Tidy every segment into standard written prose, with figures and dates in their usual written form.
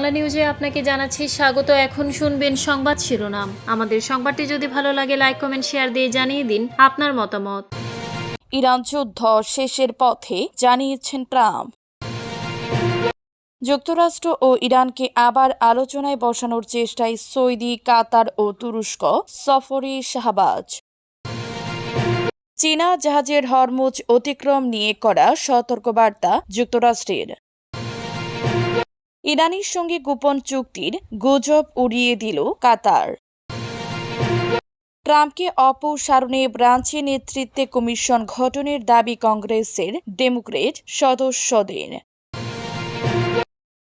বাংলা নিউজে আপনাকে জানাচ্ছি স্বাগত। এখন শুনবেন সংবাদ শিরোনাম। আমাদের সংবাদটি যদি ভালো লাগে লাইক কমেন্ট শেয়ার দিয়ে জানিয়ে দিন আপনার মতামত। ইরান যুদ্ধ শেষের পথে জানিয়েছেন ট্রাম্প। যুক্তরাষ্ট্র ও ইরানকে আবার আলোচনায় বসানোর চেষ্টায় সৌদি, কাতার ও তুরস্ক সফরে শাহবাজ। চীনা জাহাজের হরমুজ অতিক্রম নিয়ে করা সতর্কবার্তা যুক্তরাষ্ট্রের। ইরানের সঙ্গে গোপন চুক্তির গুজব উড়িয়ে দিল কাতার। ট্রাম্পকে অপসারণে ব্রাঞ্চের নেতৃত্বে কমিশন গঠনের দাবি কংগ্রেসের ডেমোক্রেট সদস্যদের।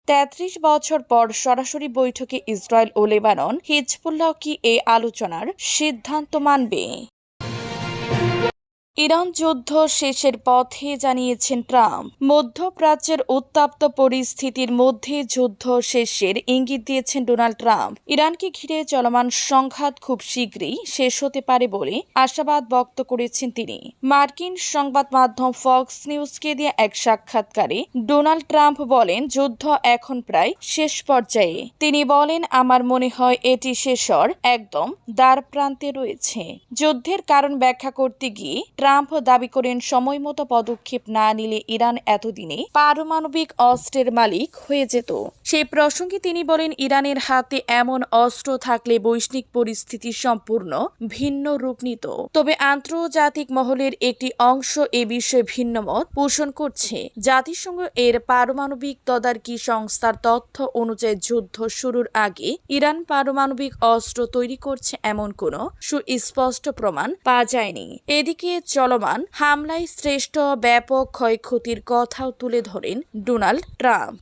৩৩ বছর পর সরাসরি বৈঠকে ইসরায়েল ও লেবানন, হিজবুল্লাহ কি এই আলোচনার সিদ্ধান্ত মানবে? ইরান যুদ্ধ শেষের পথে জানিয়েছেন ট্রাম্প। মধ্যপ্রাচ্যের উত্তপ্ত পরিস্থিতির মধ্যে যুদ্ধ শেষের ইঙ্গিত দিয়েছেন ডোনাল্ড ট্রাম্প। ইরানকে ঘিরে চলমান সংঘাত খুব শীঘ্রই শেষ হতে পারে বলে আশাবাদ ব্যক্ত করেছেন তিনি। মার্কিন সংবাদ মাধ্যম ফক্স নিউজকে দিয়ে এক সাক্ষাৎকারে ডোনাল্ড ট্রাম্প বলেন, যুদ্ধ এখন প্রায় শেষ পর্যায়ে। তিনি বলেন, আমার মনে হয় এটি শেষ হওয়ার একদম দ্বার প্রান্তে রয়েছে। যুদ্ধের কারণ ব্যাখ্যা করতে গিয়ে ট্রাম্প দাবি করেন, সময়মতো পদক্ষেপ না নিলে ইরান এতদিনে পারমাণবিক অস্ত্রের মালিক হয়ে যেত। সেই প্রসঙ্গে তিনি বলেন, ইরানের হাতে এমন অস্ত্র থাকলে বৈশ্বিক পরিস্থিতি সম্পূর্ণ ভিন্ন রূপ নিত। তবে আন্তর্জাতিক মহলের একটি অংশ এ বিষয়ে ভিন্ন মত পোষণ করছে। জাতিসংঘ এর পারমাণবিক তদারকি সংস্থার তথ্য অনুযায়ী যুদ্ধ শুরুর আগে ইরান পারমাণবিক অস্ত্র তৈরি করছে এমন কোনো সুস্পষ্ট প্রমাণ পাওয়া যায়নি। এদিকে চলমান হামলায় শ্রেষ্ঠ ব্যাপক ক্ষয়ক্ষতির কথাও তুলে ধরেন ডোনাল্ড ট্রাম্প।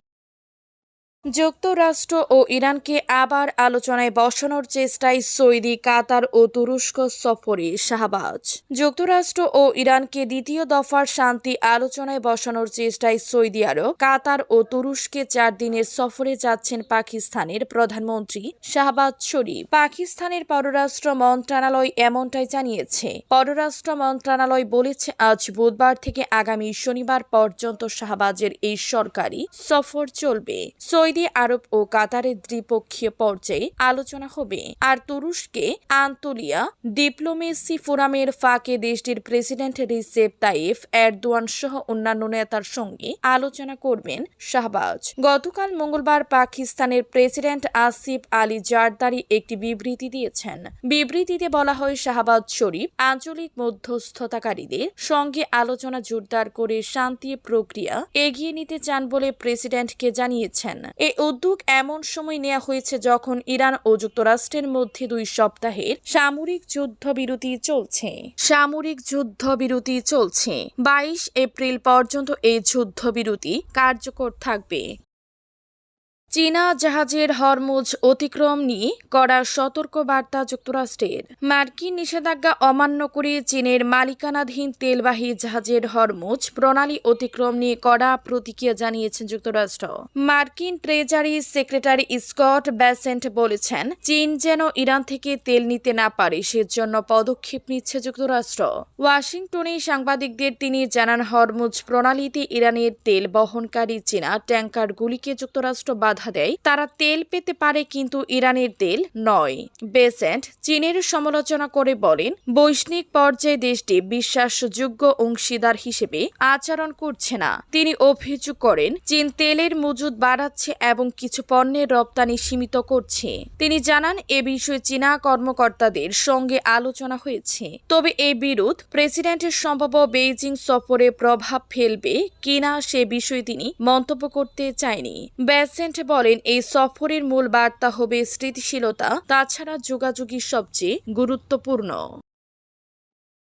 যুক্তরাষ্ট্র ও ইরানকে আবার আলোচনায় বসানোর চেষ্টায় সৌদি, কাতার ও তুরস্ক সফরে শাহবাজ। যুক্তরাষ্ট্র ও ইরানকে দ্বিতীয় দফার শান্তি আলোচনায় বসানোর চেষ্টায় সৌদি আরব, কাতার ও তুরস্কে 4 দিনের সফরে যাচ্ছেন পাকিস্তানের প্রধানমন্ত্রী শাহবাজ শরীফ। পাকিস্তানের পররাষ্ট্র মন্ত্রণালয় এমনটাই জানিয়েছে। পররাষ্ট্র মন্ত্রণালয় বলেছে, আজ বুধবার থেকে আগামী শনিবার পর্যন্ত শাহবাজের এই সরকারি সফর চলবে। সৌদি আরব ও কাতারের দ্বিপক্ষীয় পর্যায়ে আলোচনা হবে। আর তুরস্কে আন্তলিয়া ডিপ্লোমেসি ফোরামের ফাঁকে দেশটির প্রেসিডেন্ট রিসেপ তাইয়েফ এরদোয়ান সহ অন্যান্য নেতার সঙ্গে আলোচনা করবেন শাহবাজ। গতকাল মঙ্গলবার পাকিস্তানের প্রেসিডেন্ট আসিফ আলী জারদারি একটি বিবৃতি দিয়েছেন। বিবৃতিতে বলা হয়, শাহবাজ শরীফ আঞ্চলিক মধ্যস্থতাকারীদের সঙ্গে আলোচনা জোরদার করে শান্তি প্রক্রিয়া এগিয়ে নিতে চান বলে প্রেসিডেন্টকে জানিয়েছেন। এই উদ্যোগ এমন সময় নেওয়া হয়েছে যখন ইরান ও যুক্তরাষ্ট্রের মধ্যে 2 সপ্তাহের সামরিক যুদ্ধবিরতি চলছে। 22 এপ্রিল পর্যন্ত এই যুদ্ধবিরতি কার্যকর থাকবে। চীনা জাহাজের হরমুজ অতিক্রম নিয়ে কড়া সতর্কবার্তা যুক্তরাষ্ট্রের। মার্কিন নিষেধাজ্ঞা অমান্য করে চীনের মালিকানাধীন তেলবাহী জাহাজের হরমুজ প্রণালী অতিক্রম নিয়ে কড়া প্রতিক্রিয়া জানিয়েছেন যুক্তরাষ্ট্র। মার্কিন ট্রেজারি সেক্রেটারি স্কট বেসেন্ট বলেছেন, চীন যেন ইরান থেকে তেল নিতে না পারে সেজন্য পদক্ষেপ নিচ্ছে যুক্তরাষ্ট্র। ওয়াশিংটনে সাংবাদিকদের তিনি জানান, হরমুজ প্রণালীতে ইরানের তেল বহনকারী চীনা ট্যাঙ্কারগুলিকে যুক্তরাষ্ট্র বাধা দেয়। তারা তেল পেতে পারে কিন্তু ইরানের তেল নয়। বেসেন্ট চীনের সমালোচনা করে বলেন, বৈশ্বিক পর্যায়ে দেশটি বিশ্বাসযোগ্য অংশীদার হিসেবে আচরণ করছে না। তিনি অভিযোগ করেন, চীন তেলের মজুদ বাড়াচ্ছে এবং কিছু পণ্যের রপ্তানি সীমিত করছে। তিনি জানান, এ বিষয়ে চীনা কর্মকর্তাদের সঙ্গে আলোচনা হয়েছে। তবে এই বিরোধ প্রেসিডেন্টের সম্ভাব্য বেইজিং সফরে প্রভাব ফেলবে কিনা সে বিষয়ে তিনি মন্তব্য করতে চায়নি। বেসেন্ট বলেন, এই সফরের মূল বার্তা হবে স্থিতিশীলতা, তাছাড়া যোগাযোগই সবচেয়ে গুরুত্বপূর্ণ।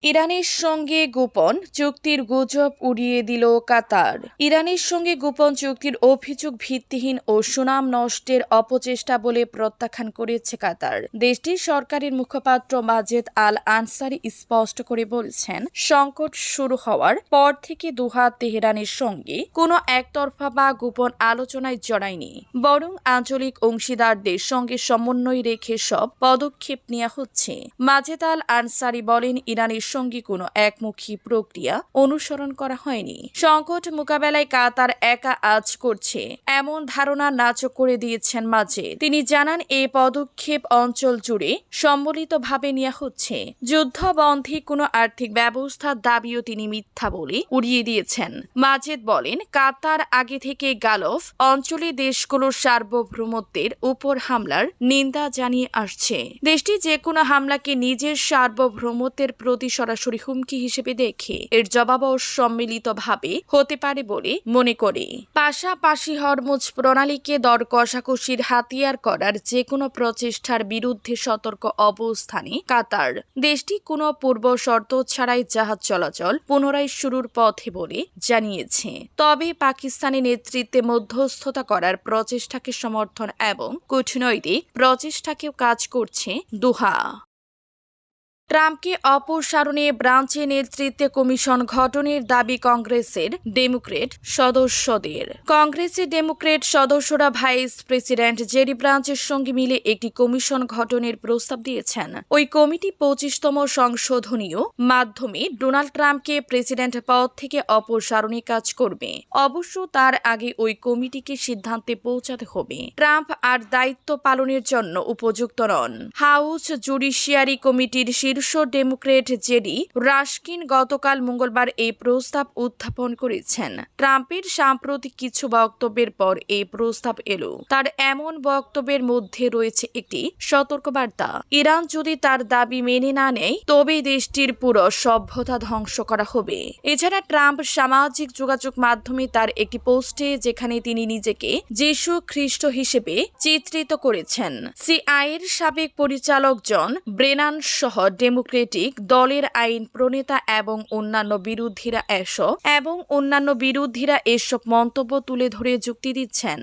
ইরানের সঙ্গে গোপন চুক্তির গুজব উড়িয়ে দিল কাতার। ইরানের সঙ্গে গোপন চুক্তির অভিযোগ ভিত্তিহীন ও সুনাম নষ্টের অপচেষ্টা বলে প্রত্যাখ্যান করেছে কাতার। দেশটির সরকারের মুখপাত্র মাজেদ আল আনসারি স্পষ্ট করে বলছেন, সংকট শুরু হওয়ার পর থেকে দোহা তেহরানের সঙ্গে কোনো একতরফা বা গোপন আলোচনায় জড়ায়নি, বরং আঞ্চলিক অংশীদারদের সঙ্গে সমন্বয় রেখে সব পদক্ষেপ নেওয়া হচ্ছে। মাজেদ আল আনসারি বলেন, ইরানের সঙ্গে কোনো একমুখী প্রক্রিয়া অনুসরণ করা হয়নি। সংকট মোকাবেলায় কাতার একা আজ করছে এমন ধারণা নাকচ করে দিয়েছেন মাজেদ। তিনি জানান এই পদক্ষেপ অঞ্চল জুড়ে সম্মিলিতভাবে নেওয়া হচ্ছে। যুদ্ধ বন্ধে কোনো আর্থিক ব্যবস্থার দাবিও তিনি মিথ্যা বলে উড়িয়ে দিয়েছেন। মাজেদ বলেন, কাতার আগে থেকে গালফ অঞ্চলে দেশগুলোর সার্বভৌমত্বের উপর হামলার নিন্দা জানিয়ে আসছে। দেশটি যে কোনো হামলাকে নিজের সার্বভৌমত্বের প্রতি সরাসরি হুমকি হিসেবে দেখে এর জবাবও সম্মিলিতভাবে হতে পারে বলে মনে করে। পাশাপাশি হরমুজ প্রণালীকে দর কষাকষির হাতিয়ার করার যে কোনো প্রচেষ্টার বিরুদ্ধে সতর্ক অবস্থানে কাতার। দেশটি কোনো পূর্ব শর্ত ছাড়াই জাহাজ চলাচল পুনরায় শুরুর পথে বলে জানিয়েছে। তবে পাকিস্তানি নেতৃত্বে মধ্যস্থতা করার প্রচেষ্টাকে সমর্থন এবং কূটনৈতিক প্রচেষ্টাকেও কাজ করছে দোহা। ট্রাম্পকে অপসারণে ব্রাঞ্চের নেতৃত্বে কমিশন গঠনের দাবি কংগ্রেসের ডেমোক্রেট সদস্যদের। কংগ্রেসের ডেমোক্রেট সদস্যরা ভাইস প্রেসিডেন্ট জেডি ব্রাঞ্চের সঙ্গে মিলে একটি কমিশন গঠনের প্রস্তাব দিয়েছেন। ওই কমিটি 25তম সংশোধনীয় মাধ্যমে ডোনাল্ড ট্রাম্পকে প্রেসিডেন্ট পদ থেকে অপসারণে কাজ করবে। অবশ্য তার আগে ওই কমিটিকে সিদ্ধান্তে পৌঁছাতে হবে ট্রাম্প আর দায়িত্ব পালনের জন্য উপযুক্ত নন। হাউস জুডিশিয়ারি কমিটির শীর্ষ ডেমোক্রেট জেডি রাস্কিন গতকাল মঙ্গলবার এই প্রস্তাব উত্থাপন করেছেন। ট্রাম্পের সাম্প্রতিক কিছু বক্তব্যের পর এই প্রস্তাব এলো। তার এমন বক্তব্যের মধ্যে রয়েছে একটি সতর্কবার্তা। ইরান যদি তার দাবি মেনে না নেয় তবে দেশটির পুরো সভ্যতা ধ্বংস করা হবে। এছাড়া ট্রাম্প সামাজিক যোগাযোগ মাধ্যমে তার একটি পোস্টে, যেখানে তিনি নিজেকে যিশু খ্রিস্ট হিসেবে চিত্রিত করেছেন, সিআইএর সাবেক পরিচালক জন ব্রেনান সহ ডেমোক্রেটিক দলের আইন প্রণেতা এবং অন্যান্য বিরোধীরা এসব মন্তব্য তুলে ধরে যুক্তি দিচ্ছেন।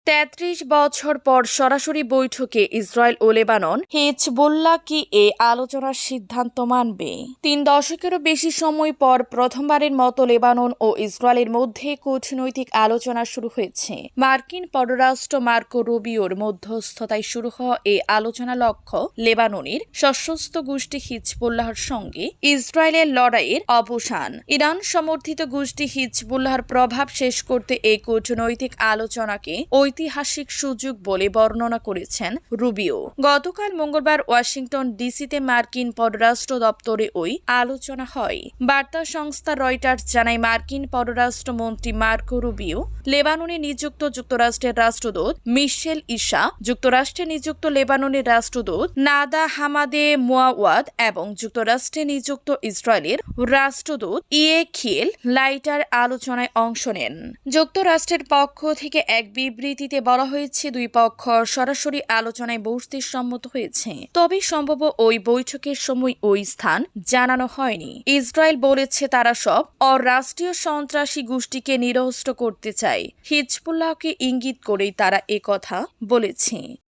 33 বছর পর সরাসরি বৈঠকে ইসরায়েল ও লেবানন। হিজবুল্লাহ কি এই আলোচনার সিদ্ধান্ত মানবে? 3 দশকেরও বেশি সময় পর প্রথমবারের মতো লেবানন ও ইসরায়েলের মধ্যে কূটনৈতিক আলোচনা শুরু হয়েছে। মার্কিন পররাষ্ট্র মার্কো রুবিওর মধ্যস্থতায় শুরু হওয়া এই আলোচনা লক্ষ্য লেবাননের সশস্ত্র গোষ্ঠী হিজবুল্লাহর সঙ্গে ইসরায়েলের লড়াইয়ের অবসান। ইরান সমর্থিত গোষ্ঠী হিজবুল্লাহর প্রভাব শেষ করতে এই কূটনৈতিক আলোচনাকে ঐতিহাসিক সুযোগ বলে বর্ণনা করেছেন রুবিও। গতকাল মঙ্গলবার ওয়াশিংটন ডিসিতে মার্কিন পররাষ্ট্র দপ্তরে ওই আলোচনা হয়। বার্তা সংস্থা রয়টার্স জানায়, মার্কিন পররাষ্ট্রমন্ত্রী মার্কো রুবিও, লেবাননে নিযুক্ত যুক্তরাষ্ট্রের রাষ্ট্রদূত মিশেল ইশা, যুক্তরাষ্ট্রে নিযুক্ত লেবাননের রাষ্ট্রদূত নাদা হামাদে মুয়াওয়াদ এবং যুক্তরাষ্ট্রে নিযুক্ত ইসরায়েলের রাষ্ট্রদূত ইয়েখিয়েল লাইটার আলোচনায় অংশ নেন। যুক্তরাষ্ট্রের পক্ষ থেকে এক বিবৃতিতে বলা হয়েছে, দুই পক্ষ সরাসরি আলোচনায় বসতে সম্মত হয়েছে, তবে সম্ভব ওই বৈঠকের সময় ওই স্থান জানানো হয়নি। ইসরায়েল বলেছে তারা সব অরাষ্ট্রীয় সন্ত্রাসী গোষ্ঠীকে নিরস্ত্র করতে চায়। হিজবুল্লাহকে ইঙ্গিত করেই তারা একথা বলেছে।